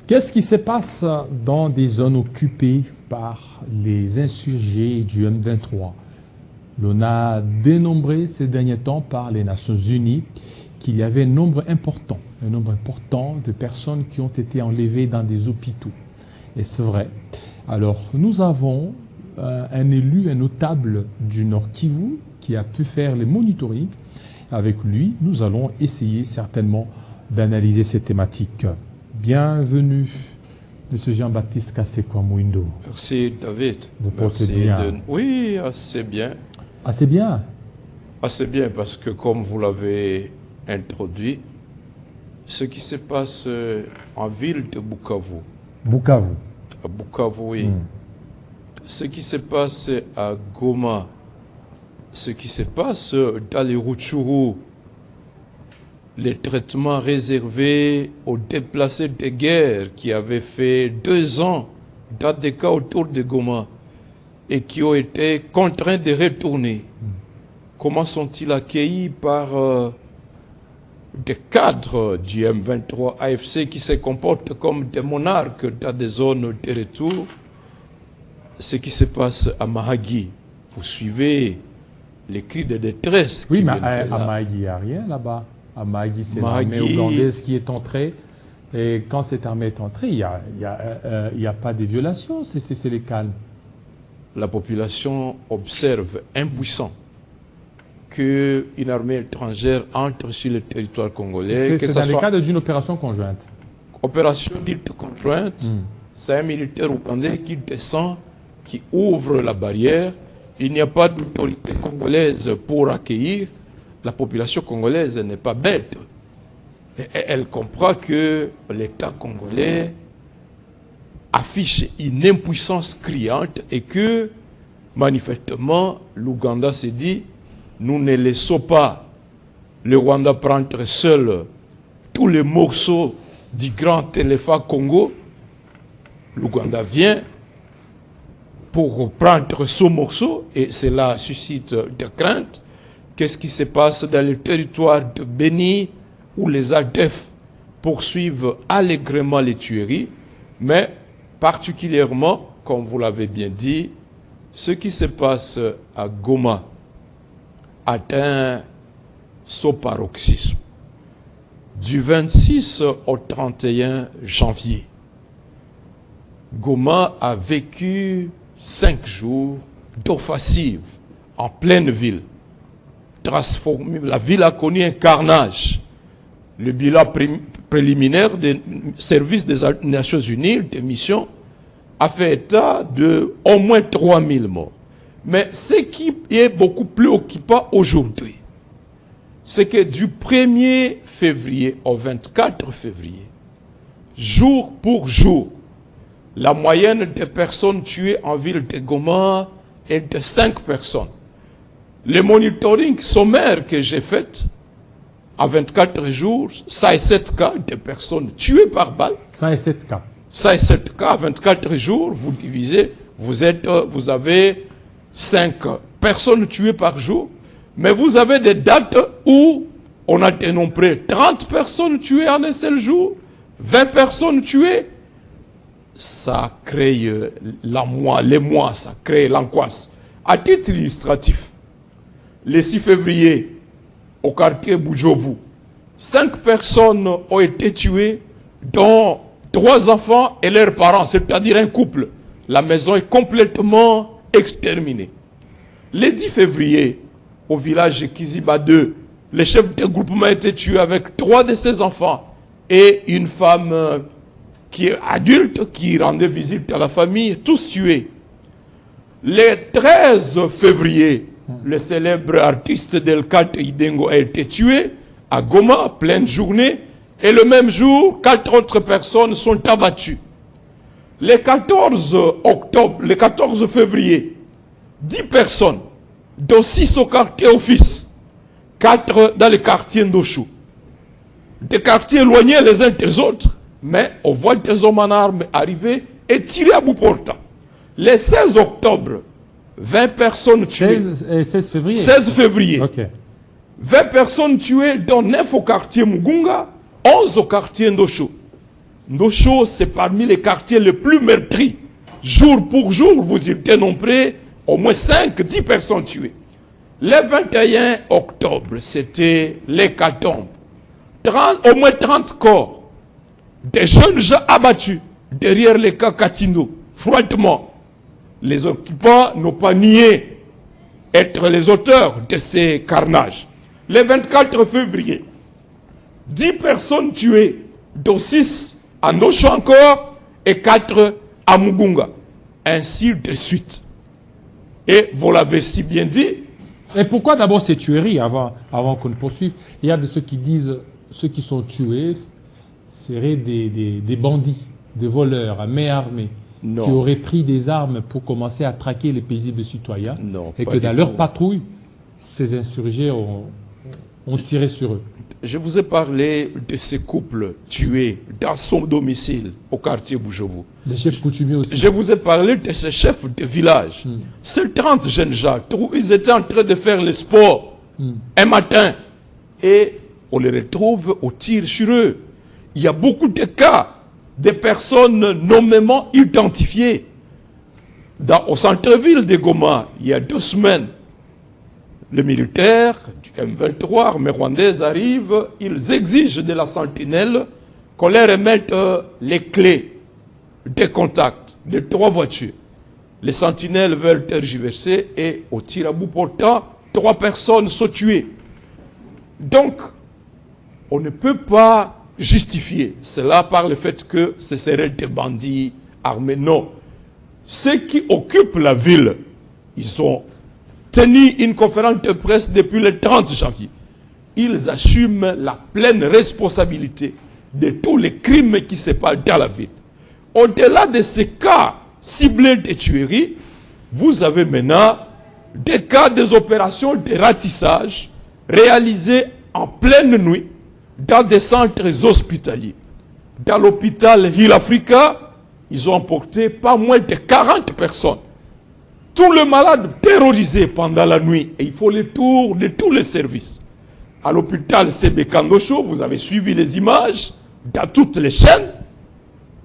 Qu'est-ce qui se passe dans des zones occupées par les insurgés du M23? L'on a dénombré ces derniers temps par les Nations Unies qu'il y avait un nombre important de personnes qui ont été enlevées dans des hôpitaux. Et c'est vrai. Alors, nous avons un élu, un notable du Nord Kivu qui a pu faire les monitoring. Avec lui, nous allons essayer certainement d'analyser ces thématiques. Bienvenue, M. Jean-Baptiste Kasekwa-Mouindo. Merci David. Vous portez bien. Oui, assez bien. Assez bien. Assez bien parce que comme vous l'avez introduit, ce qui se passe en ville de Bukavu. Bukavu. À Bukavu, oui. Ce qui se passe à Goma, ce qui se passe dans les Rutshuru, les traitements réservés aux déplacés de guerre qui avaient fait 2 ans dans des cas autour de Goma et qui ont été contraints de retourner. Comment sont-ils accueillis par des cadres du M23 AFC qui se comportent comme des monarques dans des zones de retour? Ce qui se passe à Mahagi, vous suivez les cris de détresse. Oui, mais à Mahagi, il n'y a rien là-bas. À Mahagi, c'est l'armée ougandaise qui est entrée. Et quand cette armée est entrée, il n'y a pas de violation, c'est les calmes. La population observe impuissant qu'une armée étrangère entre sur le territoire congolais. C'est dans le cadre d'une opération conjointe. Opération dite conjointe, c'est un militaire ougandais qui descend, qui ouvre la barrière. Il n'y a pas d'autorité congolaise pour accueillir. La population congolaise n'est pas bête. Elle comprend que l'État congolais affiche une impuissance criante et que, manifestement, l'Ouganda s'est dit, nous ne laissons pas le Rwanda prendre seul tous les morceaux du grand éléphant Congo. L'Ouganda vient pour prendre ce morceau et cela suscite des craintes. Qu'est-ce qui se passe dans le territoire de Beni où les ADF poursuivent allègrement les tueries, mais particulièrement, comme vous l'avez bien dit, ce qui se passe à Goma atteint son paroxysme. Du 26 au 31 janvier, Goma a vécu 5 jours d'offensive en pleine ville. La ville a connu un carnage. Le bilan préliminaire des services des Nations Unies, des missions, a fait état de au moins 3000 morts. Mais ce qui est beaucoup plus occupant aujourd'hui, c'est que du 1er février au 24 février, jour pour jour, la moyenne des personnes tuées en ville de Goma est de 5 personnes. Le monitoring sommaire que j'ai fait, à 24 jours, 107 cas de personnes tuées par balle. 107 cas. 107 cas, 24 jours, vous divisez, vous avez 5 personnes tuées par jour. Mais vous avez des dates où on a dénombré 30 personnes tuées en un seul jour, 20 personnes tuées. Ça crée l'émoi, ça crée l'angoisse. À titre illustratif, le 6 février, au quartier Bujovu, 5 personnes ont été tuées, dont 3 enfants et leurs parents, c'est-à-dire un couple. La maison est complètement exterminée. Le 10 février, au village Kiziba 2, le chef de groupement a été tué avec 3 de ses enfants et une femme qui est adulte, qui rendait visite à la famille, tous tués. Le 13 février, le célèbre artiste Delcat Idengo a été tué à Goma, pleine journée, et le même jour, 4 autres personnes sont abattues. Le 14 février, 10 personnes, dont 6 au quartier Office, 4 dans le quartier Ndoshu. Des quartiers éloignés les uns des autres, mais on voit des hommes en armes arriver et tirer à bout portant. Le 16 octobre, 20 personnes tuées. 16 février. 16 février. Okay. 20 personnes tuées, dont 9 au quartier Mugunga, 11 au quartier Ndoshu. Ndosho, c'est parmi les quartiers les plus meurtris. Jour pour jour, vous y dénombrez au moins 5-10 personnes tuées. Le 21 octobre, c'était l'hécatombe. Au moins 30 corps. Des jeunes gens abattus derrière les camps Katindo, froidement. Les occupants n'ont pas nié être les auteurs de ces carnages. Le 24 février, 10 personnes tuées, dont 6 à Ndosho encore et 4 à Mugunga. Ainsi de suite. Et vous l'avez si bien dit. Et pourquoi d'abord ces tueries avant qu'on ne poursuive? Il y a de ceux qui disent ceux qui sont tués seraient des bandits, des voleurs à main armée, qui auraient pris des armes pour commencer à traquer les paisibles citoyens, et que dans leur patrouille, ces insurgés ont tiré sur eux. Je vous ai parlé de ces couples tués dans son domicile au quartier Boujoubou. Les chefs coutumiers aussi. Je vous ai parlé de ces chefs de village. Ces 30 jeunes gens, ils étaient en train de faire le sport un matin et on les retrouve au tir sur eux. Il y a beaucoup de cas de personnes nommément identifiées. Au centre-ville de Goma, il y a 2 semaines, les militaires du M23, armée rwandaise, arrivent, ils exigent de la sentinelle qu'on leur remette les clés des contacts de 3 voitures. Les sentinelles veulent tergiverser et au tir à bout portant, 3 personnes sont tuées. Donc, on ne peut pas justifier cela par le fait que ce seraient des bandits armés. Non. Ceux qui occupent la ville, ils ont tenu une conférence de presse depuis le 30 janvier. Ils assument la pleine responsabilité de tous les crimes qui se passent dans la ville. Au-delà de ces cas ciblés de tueries, vous avez maintenant des cas des opérations de ratissage réalisées en pleine nuit dans des centres hospitaliers. Dans l'hôpital Hill Africa, ils ont emporté pas moins de 40 personnes. Tous les malades terrorisés pendant la nuit. Et il faut le tour de tous les services. À l'hôpital Sebeka Ndosho, vous avez suivi les images dans toutes les chaînes.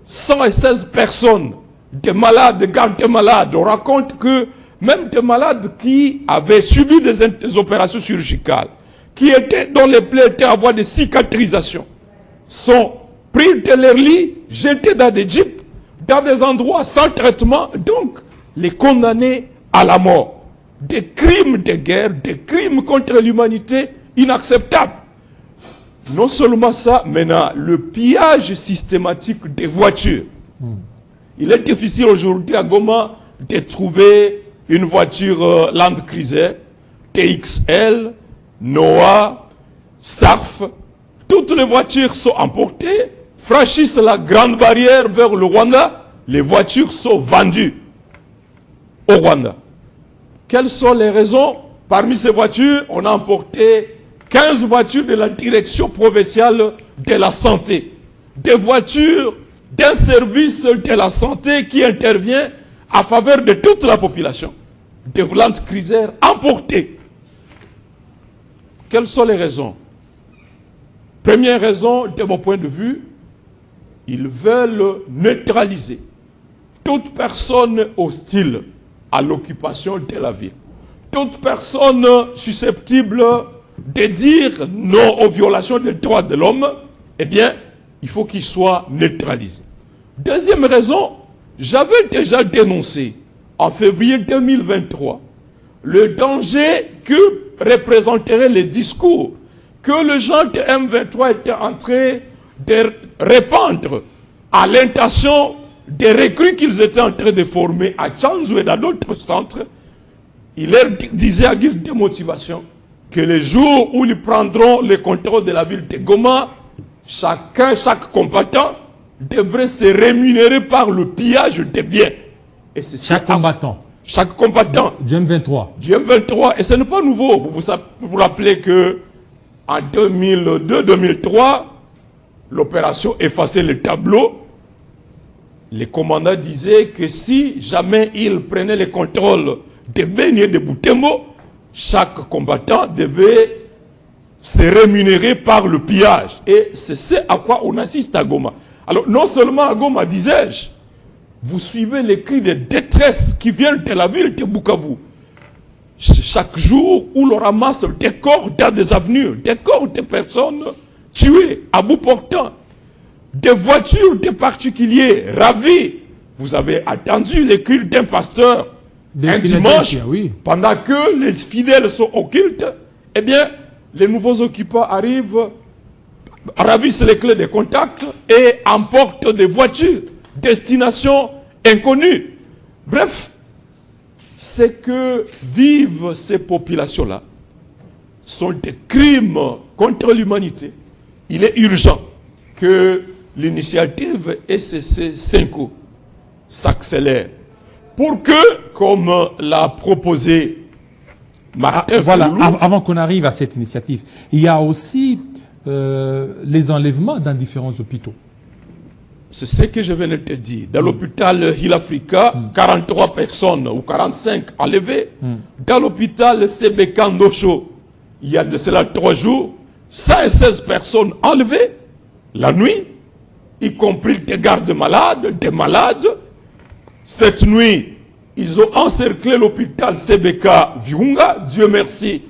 116 personnes, des malades, des gardes malades. On raconte que même des malades qui avaient subi des opérations chirurgicales, dont les plaies étaient à voie de cicatrisation, sont pris de leur lit, jetés dans des jeeps, dans des endroits sans traitement. Donc, les condamnés à la mort. Des crimes de guerre, des crimes contre l'humanité inacceptables. Non seulement ça, maintenant, le pillage systématique des voitures. Il est difficile aujourd'hui à Goma de trouver une voiture Land Cruiser, TXL, Noah, Sarf. Toutes les voitures sont emportées, franchissent la grande barrière vers le Rwanda. Les voitures sont vendues au Rwanda. Quelles sont les raisons? Parmi ces voitures, on a emporté 15 voitures de la direction provinciale de la santé. Des voitures d'un service de la santé qui intervient à faveur de toute la population. Des Land Cruiser emportées. Quelles sont les raisons? Première raison, de mon point de vue, ils veulent neutraliser toute personne hostile à l'occupation de la ville. Toute personne susceptible de dire non aux violations des droits de l'homme, eh bien, il faut qu'il soit neutralisé. Deuxième raison, j'avais déjà dénoncé en février 2023 le danger que représenteraient les discours que le gens de M23 étaient en train de répandre à l'intention des recrues qu'ils étaient en train de former à Tchanzu et dans d'autres centres. Il leur disait à guise de motivation que les jours où ils prendront le contrôle de la ville de Goma, chaque combattant devrait se rémunérer par le pillage des biens. Et chaque combattant. Chaque combattant. Du M23. Du M23. Et ce n'est pas nouveau. Vous vous rappelez que en 2002-2003, l'opération Effacer le tableau, les commandants disaient que si jamais ils prenaient le contrôle des beignets de Boutembo, chaque combattant devait se rémunérer par le pillage. Et c'est ce à quoi on assiste à Goma. Alors, non seulement à Goma, disais-je, vous suivez les cris de détresse qui viennent de la ville de Bukavu. Chaque jour où l'on ramasse des corps dans des avenues, des corps de personnes tuées à bout portant, des voitures de particuliers ravis. Vous avez attendu les cris d'un pasteur un dimanche, oui. Pendant que les fidèles sont au culte, eh bien, les nouveaux occupants arrivent, ravissent les clés de contact et emportent des voitures, destination inconnue. Bref, ce que vivent ces populations-là sont des crimes contre l'humanité. Il est urgent que l'initiative SCC 5 s'accélère pour que, comme l'a proposé Martin Fayoulou, avant qu'on arrive à cette initiative, il y a aussi les enlèvements dans différents hôpitaux. C'est ce que je venais de te dire. Dans l'hôpital Hill Africa, 43 personnes ou 45 enlevées. Dans l'hôpital CBK Ndosho, il y a de cela 3 jours, 116 personnes enlevées la nuit, y compris des gardes malades, des malades. Cette nuit, ils ont encerclé l'hôpital CBK Virunga. Dieu merci,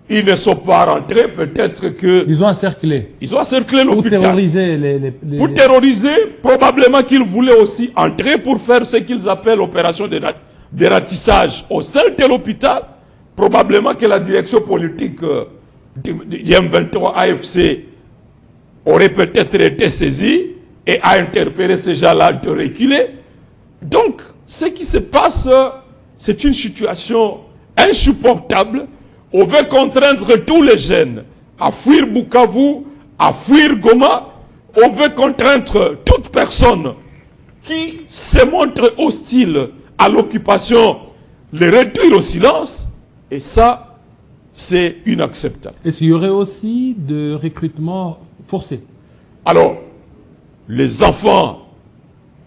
ils ne sont pas rentrés. Peut-être que... Ils ont encerclé. Ils ont encerclé l'hôpital. Pour terroriser Pour terroriser, probablement qu'ils voulaient aussi entrer pour faire ce qu'ils appellent l'opération de ratissage au sein de l'hôpital. Probablement que la direction politique du M23 AFC aurait peut-être été saisie et a interpellé ces gens-là de reculer. Donc, ce qui se passe, c'est une situation insupportable. On veut contraindre tous les jeunes à fuir Bukavu, à fuir Goma. On veut contraindre toute personne qui se montre hostile à l'occupation, les réduire au silence. Et ça, c'est inacceptable. Est-ce qu'il y aurait aussi de recrutement forcé? Alors, les enfants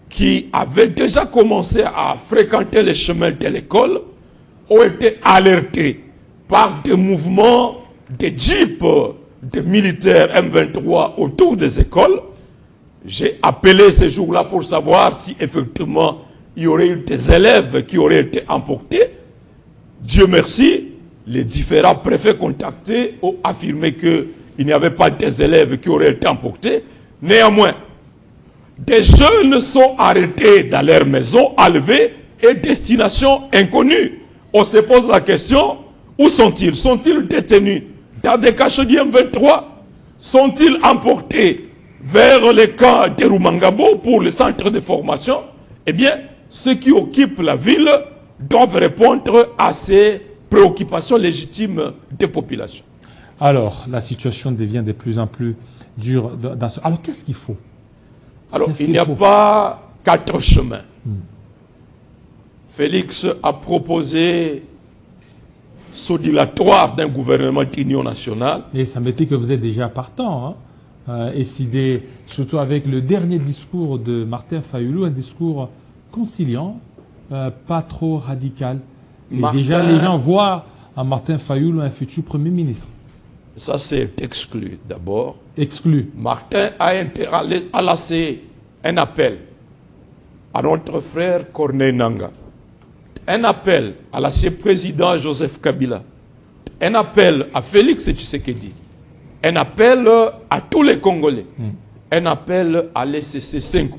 qui avaient déjà commencé à fréquenter les chemins de l'école ont été alertés par des mouvements de jeeps de militaires M23 autour des écoles. J'ai appelé ces jours-là pour savoir si effectivement il y aurait eu des élèves qui auraient été emportés. Dieu merci, les différents préfets contactés ont affirmé qu'il n'y avait pas des élèves qui auraient été emportés. Néanmoins, des jeunes sont arrêtés dans leur maison, enlevés et destination inconnue. On se pose la question, où sont-ils? Sont-ils détenus dans des cachots du M23? Sont-ils emportés vers les camps de Rumangabo pour le centre de formation? Eh bien, ceux qui occupent la ville doivent répondre à ces préoccupations légitimes des populations. Alors, la situation devient de plus en plus dure. Alors, qu'est-ce qu'il faut? Alors, il n'y a pas 4 chemins. Félix a proposé ce dilatoire d'un gouvernement d'union nationale. Et ça me dit que vous êtes déjà partant, hein, surtout avec le dernier discours de Martin Fayoulou, un discours conciliant, pas trop radical. Et déjà, les gens voient en Martin Fayoulou un futur Premier ministre. Ça, c'est exclu d'abord. Exclu. Martin a lancé un appel à notre frère Corneille Nangaa, un appel à l'ancien président Joseph Kabila, un appel à Félix Tshisekedi, un appel à tous les Congolais, un appel à l'SCC 5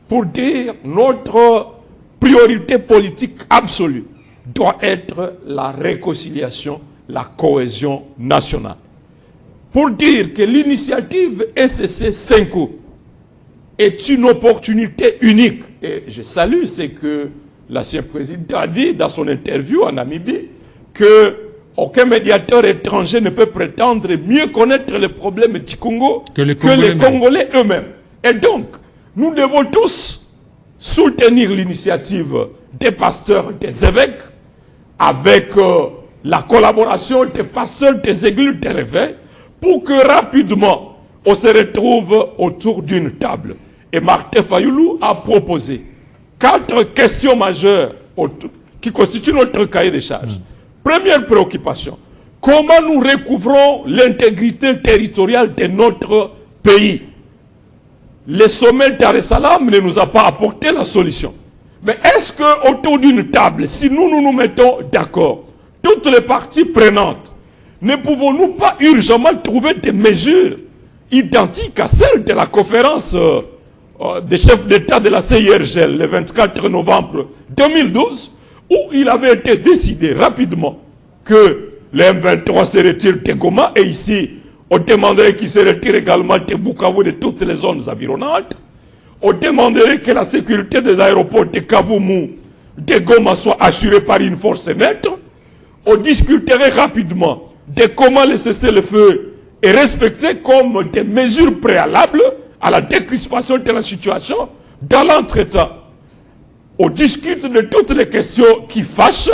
pour dire notre priorité politique absolue doit être la réconciliation, la cohésion nationale. Pour dire que l'initiative SCC 5 est une opportunité unique. Et je salue ce que l'ancien président a dit dans son interview en Namibie, qu'aucun médiateur étranger ne peut prétendre mieux connaître les problèmes du Congo que les Congolais eux-mêmes. Et donc, nous devons tous soutenir l'initiative des pasteurs, des évêques, avec la collaboration des pasteurs des églises de réveil, pour que rapidement on se retrouve autour d'une table. Et Martin Fayoulou a proposé 4 questions majeures qui constituent notre cahier de charges. Première préoccupation, comment nous recouvrons l'intégrité territoriale de notre pays? le sommet de Dar es Salaam ne nous a pas apporté la solution. Mais est-ce qu'autour d'une table, si nous mettons d'accord, toutes les parties prenantes, ne pouvons-nous pas urgemment trouver des mesures identiques à celles de la conférence des chefs d'État de la CIRGL le 24 novembre 2012, où il avait été décidé rapidement que le M23 se retire de Goma, et ici, on demanderait qu'il se retire également de Bukavu et de toutes les zones environnantes. On demanderait que la sécurité des aéroports de Kavumu, de Goma soit assurée par une force neutre. On discuterait rapidement de comment le cessez-le-feu est respecté comme des mesures préalables à la décrispation de la situation dans l'entretemps. On discute de toutes les questions qui fâchent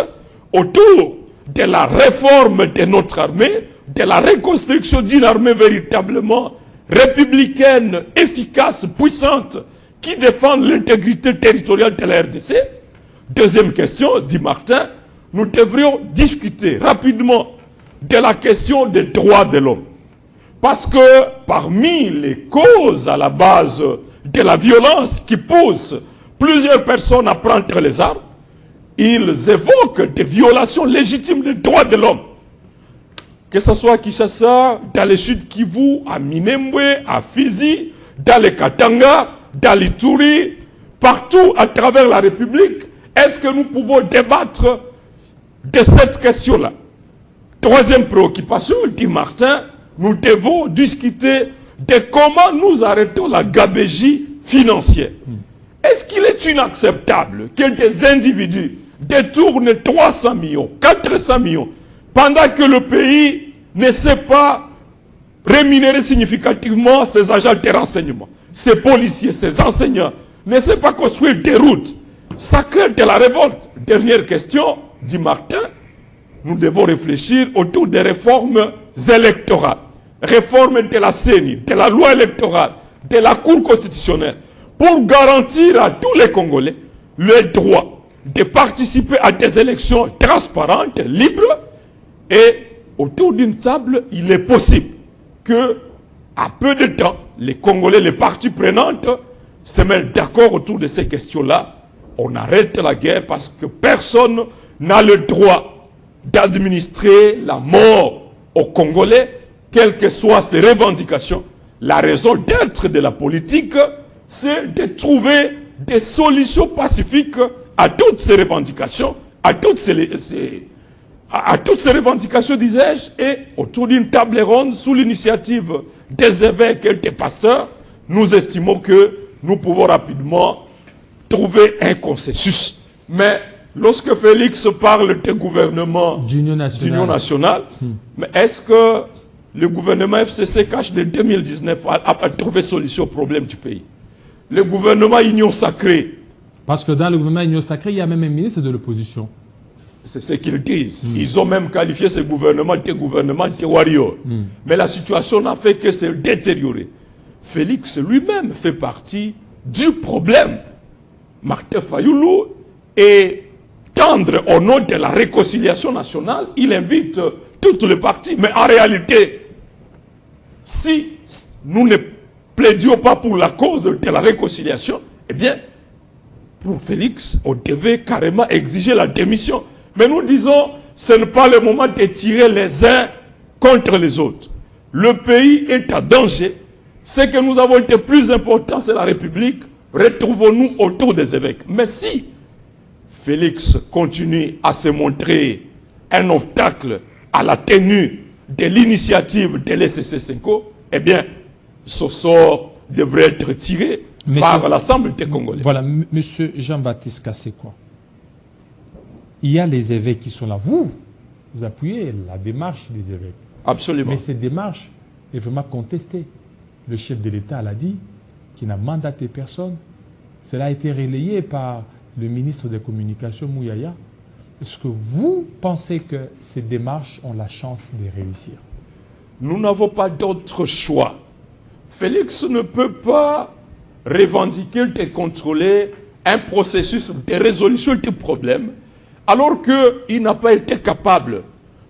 autour de la réforme de notre armée, de la reconstruction d'une armée véritablement républicaine, efficace, puissante, qui défende l'intégrité territoriale de la RDC. Deuxième question, dit Martin, nous devrions discuter rapidement de la question des droits de l'homme. Parce que parmi les causes à la base de la violence qui poussent plusieurs personnes à prendre les armes, ils évoquent des violations légitimes des droits de l'homme. Que ce soit à Kinshasa, dans le sud Kivu, à Minembwe, à Fizi, dans les Katanga, dans l'Ituri, partout à travers la République, est-ce que nous pouvons débattre de cette question-là? Troisième préoccupation, dit Martin, nous devons discuter de comment nous arrêtons la gabegie financière. Est-ce qu'il est inacceptable que des individus détournent 300 millions, 400 millions, pendant que le pays ne sait pas rémunérer significativement ses agents de renseignement, ses policiers, ses enseignants, ne sait pas construire des routes? Ça crée de la révolte. Dernière question, dit Martin, nous devons réfléchir autour des réformes électorales. Réforme de la CENI, de la loi électorale, de la Cour constitutionnelle, pour garantir à tous les Congolais le droit de participer à des élections transparentes, libres, et autour d'une table, il est possible que, à peu de temps, les Congolais, les parties prenantes, se mettent d'accord autour de ces questions-là. On arrête la guerre parce que personne n'a le droit d'administrer la mort aux Congolais, quelles que soient ses revendications. La raison d'être de la politique, c'est de trouver des solutions pacifiques à toutes ces revendications, à toutes ces revendications, disais-je, et autour d'une table ronde, sous l'initiative des évêques et des pasteurs, nous estimons que nous pouvons rapidement trouver un consensus. Mais lorsque Félix parle de gouvernement d'union nationale, mais est-ce que le gouvernement FCC cache de 2019 a trouvé solution au problème du pays? Le gouvernement Union Sacrée. Parce que dans le gouvernement Union Sacrée, il y a même un ministre de l'opposition. C'est ce qu'ils disent. Ils ont même qualifié ce gouvernement de warrior. Mais la situation n'a fait que se détériorer. Félix lui-même fait partie du problème. Martin Fayoulou est tendre au nom de la réconciliation nationale. Il invite toutes les parties. Mais en réalité, si nous ne plaidions pas pour la cause de la réconciliation, eh bien, pour Félix, on devait carrément exiger la démission. Mais nous disons, ce n'est pas le moment de tirer les uns contre les autres. Le pays est en danger. Ce que nous avons été plus important, c'est la République. Retrouvons-nous autour des évêques. Mais si Félix continue à se montrer un obstacle à la tenue de l'initiative de l'SCC-5, eh bien, ce sort devrait être tiré par l'Assemblée des Congolais. Voilà, monsieur Jean-Baptiste Kassekwa, il y a les évêques qui sont là. Vous appuyez la démarche des évêques. Absolument. Mais cette démarche est vraiment contestée. Le chef de l'État l'a dit, qui n'a mandaté personne. Cela a été relayé par le ministre des Communications, Mouyaya. Est-ce que vous pensez que ces démarches ont la chance de réussir? Nous n'avons pas d'autre choix. Félix ne peut pas revendiquer de contrôler un processus de résolution du problème alors qu'il n'a pas été capable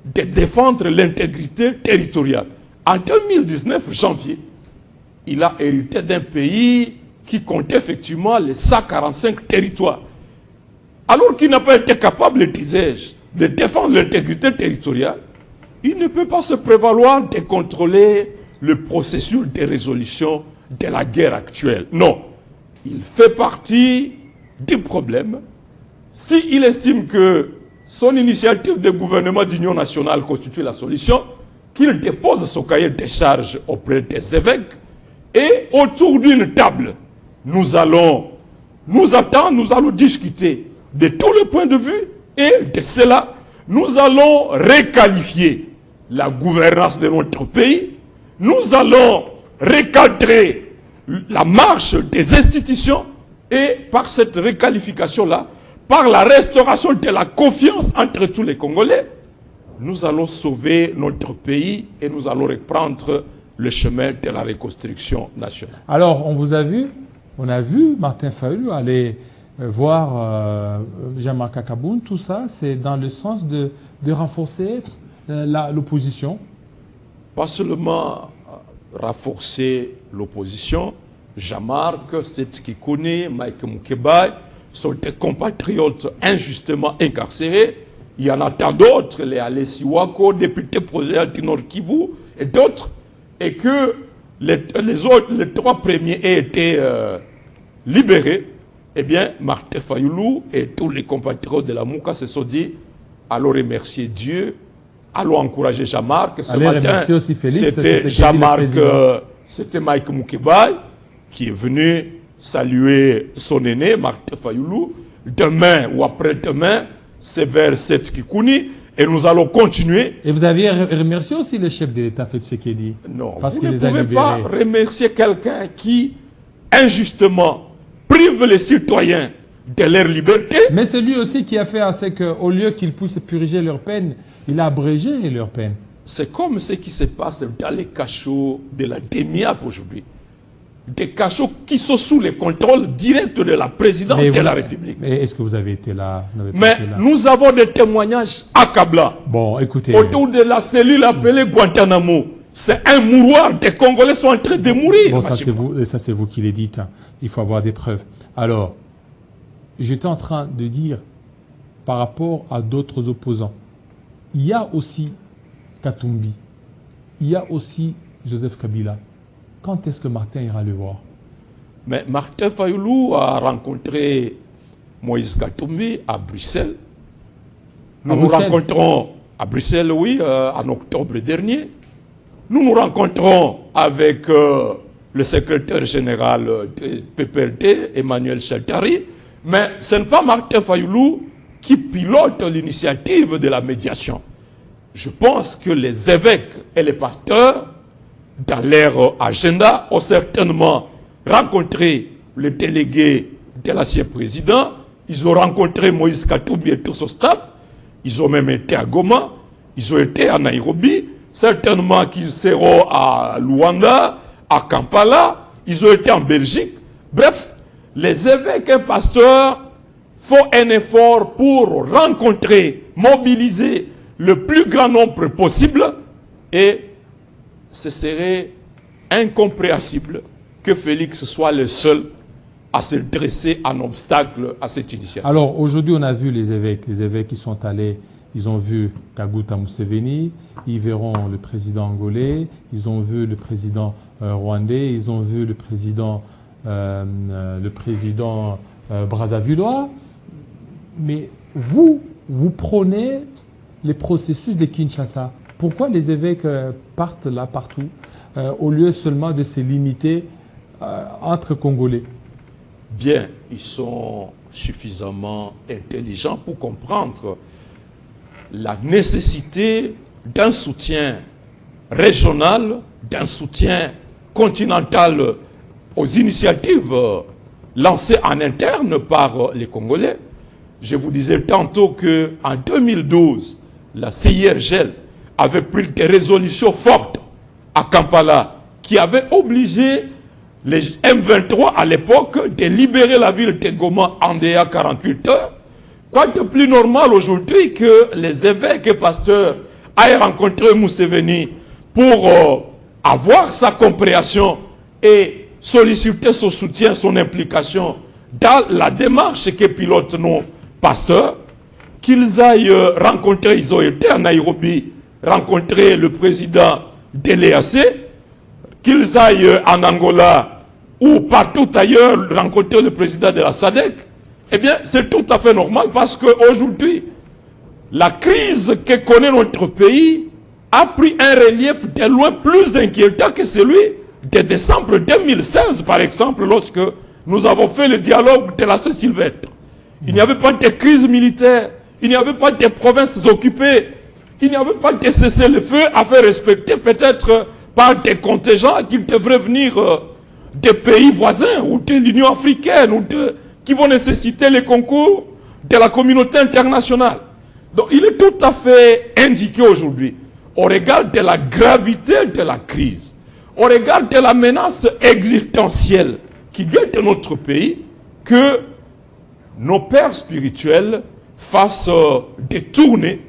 de défendre l'intégrité territoriale. En 2019, janvier, il a hérité d'un pays qui comptait effectivement les 145 territoires. Alors qu'il n'a pas été capable, disais-je, de défendre l'intégrité territoriale, il ne peut pas se prévaloir de contrôler le processus de résolution de la guerre actuelle. Non, il fait partie du problème. S'il estime que son initiative de gouvernement d'union nationale constitue la solution, qu'il dépose son cahier de charges auprès des évêques et autour d'une table, nous allons discuter de tous les points de vue et de cela, nous allons requalifier la gouvernance de notre pays, nous allons recadrer la marche des institutions et par cette requalification-là, par la restauration de la confiance entre tous les Congolais, nous allons sauver notre pays et nous allons reprendre le chemin de la reconstruction nationale. Alors, on a vu Martin Fayulu aller voir Jean-Marc Akaboun, tout ça, c'est dans le sens de renforcer l'opposition. Pas seulement renforcer l'opposition, Jean-Marc, c'est ce qu'il connaît, Mike Moukebaï, sont des compatriotes injustement incarcérés. Il y en a tant d'autres, les Alessi Wako, députés provincial du Nord Kivu et d'autres, et que les trois premiers aient été libérés. Eh bien, Martin Fayulu et tous les compatriotes de la Mouka se sont dit, allons remercier Dieu, allons encourager Jean-Marc. Ce matin, c'était Jean-Marc, c'était Mike Moukebaï qui est venu saluer son aîné, Martin Fayulu. Demain ou après-demain, c'est vers cette Kikouni et nous allons continuer. Et vous aviez remercié aussi le chef de l'État, Félix Tshisekedi. Non, vous ne pouvez pas remercier quelqu'un qui, injustement, prive les citoyens de leur liberté. Mais c'est lui aussi qui a fait à ce qu'au lieu qu'ils puissent purger leur peine, il a abrégé leur peine. C'est comme ce qui se passe dans les cachots de la DEMIAP aujourd'hui. Des cachots qui sont sous le contrôle direct de la présidente de la République. Mais est-ce que vous avez été là? Mais nous avons des témoignages accablants. Bon, écoutez. Autour de la cellule appelée Guantanamo. C'est un mouroir. Des Congolais sont en train de mourir. Bon, ça c'est vous qui les dites. Hein. Il faut avoir des preuves. Alors, j'étais en train de dire, par rapport à d'autres opposants, il y a aussi Katumbi, il y a aussi Joseph Kabila. Quand est-ce que Martin ira le voir? Mais Martin Fayulu a rencontré Moïse Katumbi à Bruxelles. Nous rencontrons à Bruxelles, oui, en octobre dernier. Nous nous rencontrons avec le secrétaire général de PPRD, Emmanuel Chaltari. Mais ce n'est pas Martin Fayulu qui pilote l'initiative de la médiation. Je pense que les évêques et les pasteurs, dans leur agenda, ont certainement rencontré le délégué de l'ancien président. Ils ont rencontré Moïse Katumbi et tout son staff. Ils ont même été à Goma. Ils ont été à Nairobi. Certainement qu'ils seront à Luanda, à Kampala. Ils ont été en Belgique. Bref, les évêques et pasteurs font un effort pour rencontrer, mobiliser le plus grand nombre possible et ce serait incompréhensible que Félix soit le seul à se dresser en obstacle à cette initiative. Alors aujourd'hui on a vu les évêques qui sont allés, ils ont vu Kaguta Museveni, ils verront le président angolais, ils ont vu le président rwandais, ils ont vu le président brazzavillois, mais vous prenez les processus de Kinshasa. Pourquoi les évêques partent là partout au lieu seulement de se limiter entre Congolais? Bien, ils sont suffisamment intelligents pour comprendre la nécessité d'un soutien régional, d'un soutien continental aux initiatives lancées en interne par les Congolais. Je vous disais tantôt qu'en 2012, la CIRGL avait pris des résolutions fortes à Kampala qui avaient obligé les M23 à l'époque de libérer la ville de Goma en 48 heures. Quoi de plus normal aujourd'hui que les évêques et pasteurs aillent rencontrer Museveni pour avoir sa compréhension et solliciter son soutien, son implication dans la démarche que pilotent nos pasteurs, qu'ils aillent rencontrer, ils ont été à Nairobi, rencontrer le président de l'EAC, qu'ils aillent en Angola ou partout ailleurs rencontrer le président de la SADC, eh bien c'est tout à fait normal parce qu'aujourd'hui, la crise que connaît notre pays a pris un relief de loin plus inquiétant que celui de décembre 2016, par exemple, lorsque nous avons fait le dialogue de la Saint-Sylvestre. Il n'y avait pas de crise militaire, il n'y avait pas de provinces occupées, il n'y avait pas de cessez-le-feu à faire respecter peut-être par des contingents qui devraient venir des pays voisins ou de l'Union africaine ou qui vont nécessiter les concours de la communauté internationale. Donc il est tout à fait indiqué aujourd'hui, au regard de la gravité de la crise, au regard de la menace existentielle qui guette notre pays, que nos pères spirituels fassent des tournées,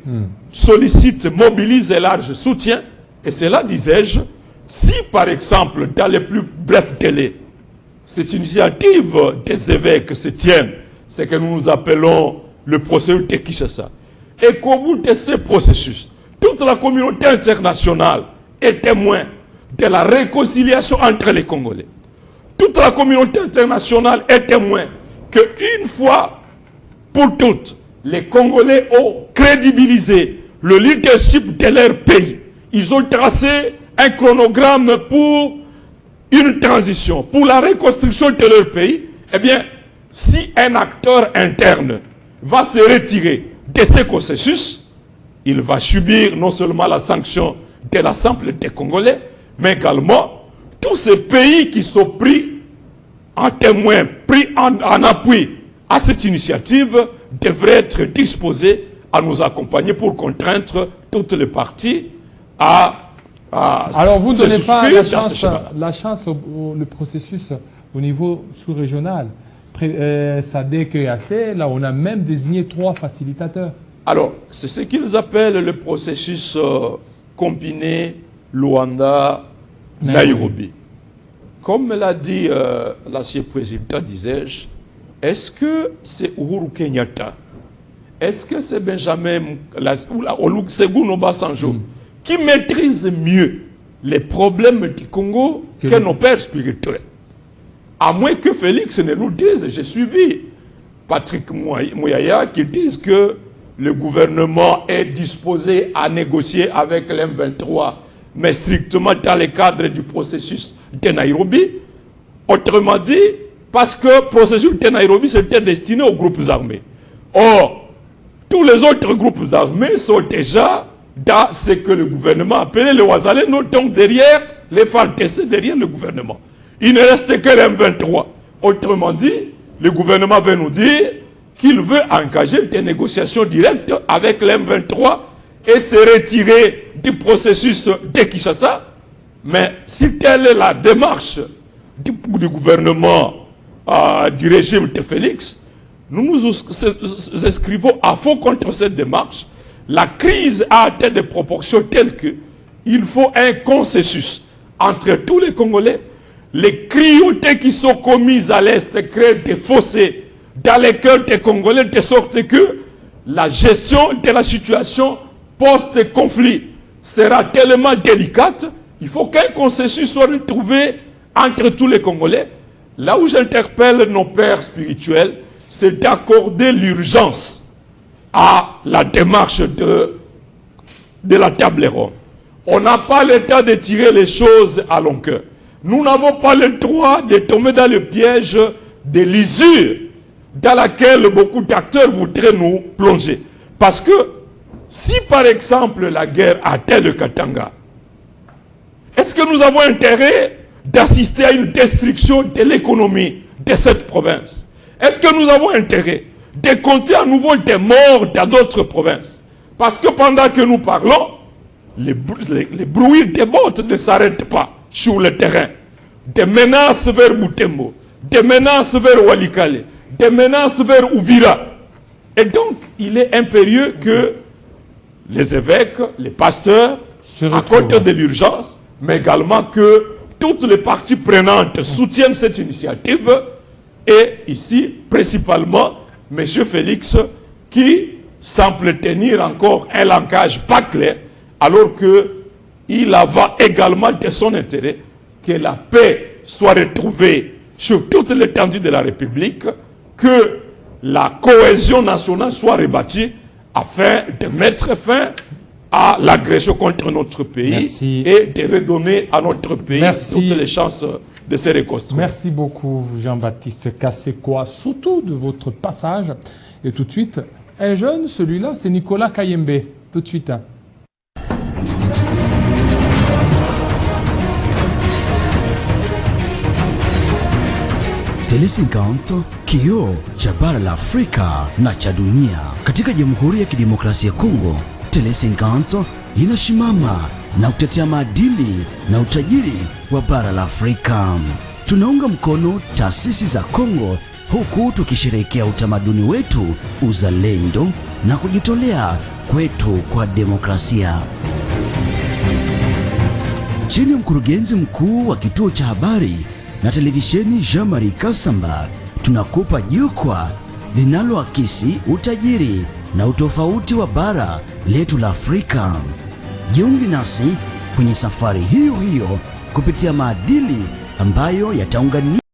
sollicitent, mobilisent un large soutien. Et cela, disais-je, si par exemple, dans les plus brefs délais, cette initiative des évêques se tient, c'est que nous appelons le processus de Kinshasa, et qu'au bout de ce processus, toute la communauté internationale est témoin de la réconciliation entre les Congolais. Toute la communauté internationale est témoin qu'une fois pour toutes, les Congolais ont crédibilisé le leadership de leur pays. Ils ont tracé un chronogramme pour une transition, pour la reconstruction de leur pays. Eh bien, si un acteur interne va se retirer de ce processus, il va subir non seulement la sanction de l'Assemblée des Congolais, mais également tous ces pays qui sont pris en témoin, pris en appui à cette initiative, devraient être disposés à nous accompagner pour contraindre toutes les parties à alors vous ne donnez pas la chance le processus au niveau sous-régional. SADC et AC, là on a même désigné 3 facilitateurs. Alors, c'est ce qu'ils appellent le processus combiné Luanda-Nairobi. Comme l'a dit l'ancien président, disais-je, est-ce que c'est Uhuru Kenyatta, est-ce que c'est Benjamin Olusegun Obasanjo qui maîtrise mieux les problèmes du Congo que nos pères spirituels? À moins que Félix ne nous dise, j'ai suivi Patrick Mouyaya qui disent que le gouvernement est disposé à négocier avec l'M23, mais strictement dans le cadre du processus de Nairobi. Autrement dit, parce que le processus de Nairobi c'était destiné aux groupes armés. Or, tous les autres groupes armés sont déjà dans ce que le gouvernement appelait le Wazalendo, donc derrière les FARDC, derrière le gouvernement. Il ne reste que l'M23. Autrement dit, le gouvernement veut nous dire qu'il veut engager des négociations directes avec l'M23 et se retirer du processus de Kinshasa. Mais si telle est la démarche du gouvernement du régime de Félix, nous nous inscrivons à fond contre cette démarche. La crise a atteint des proportions telles qu'il faut un consensus entre tous les Congolais. Les cruautés qui sont commises à l'Est créent des fossés dans les cœurs des Congolais, de sorte que la gestion de la situation post-conflit sera tellement délicate, il faut qu'un consensus soit retrouvé entre tous les Congolais. Là où j'interpelle nos pères spirituels, c'est d'accorder l'urgence à la démarche de la table ronde. On n'a pas le temps de tirer les choses à long cœur. Nous n'avons pas le droit de tomber dans le piège de l'usure dans laquelle beaucoup d'acteurs voudraient nous plonger. Parce que si par exemple la guerre atteint le Katanga, est-ce que nous avons intérêt d'assister à une destruction de l'économie de cette province? Est-ce que nous avons intérêt de compter à nouveau des morts dans d'autres provinces? Parce que pendant que nous parlons, les bruits des bottes ne s'arrêtent pas sur le terrain. Des menaces vers Butembo, des menaces vers Walikale, des menaces vers Uvira. Et donc, il est impérieux que les évêques, les pasteurs, à côté de l'urgence, mais également que toutes les parties prenantes soutiennent cette initiative, et ici, principalement, M. Félix, qui semble tenir encore un langage pas clair, alors qu'il va également de son intérêt que la paix soit retrouvée sur toute l'étendue de la République, que la cohésion nationale soit rebâtie afin de mettre fin à l'agression contre notre pays. Merci. Et de redonner à notre pays Merci. toutes les chances de se reconstruire. Merci beaucoup Jean-Baptiste Kassekwa, surtout de votre passage. Et tout de suite, un jeune, celui-là, c'est Nicolas Kayembe. Tout de suite. Tele 50, kioo cha bara la Afrika na cha dunia. Katika Jamhuri ya Kidemokrasia ya Kongo, Tele 50 inasimama na kutetea maadili na utajiri wa bara la Afrika. Tunaunga mkono taasisi za Kongo huku tukisherehekea utamaduni wetu, uzalendo na kujitolea kwetu kwa demokrasia. Chini ya mkurugenzi mkuu wa kituo cha habari na televisheni Jean-Marie Kasamba, tunakupa jukwaa linaloakisi utajiri na utofauti wa bara letu la Afrika. Jiunge nasi kwenye safari hiyo hiyo kupitia maadili ambayo yataunganisha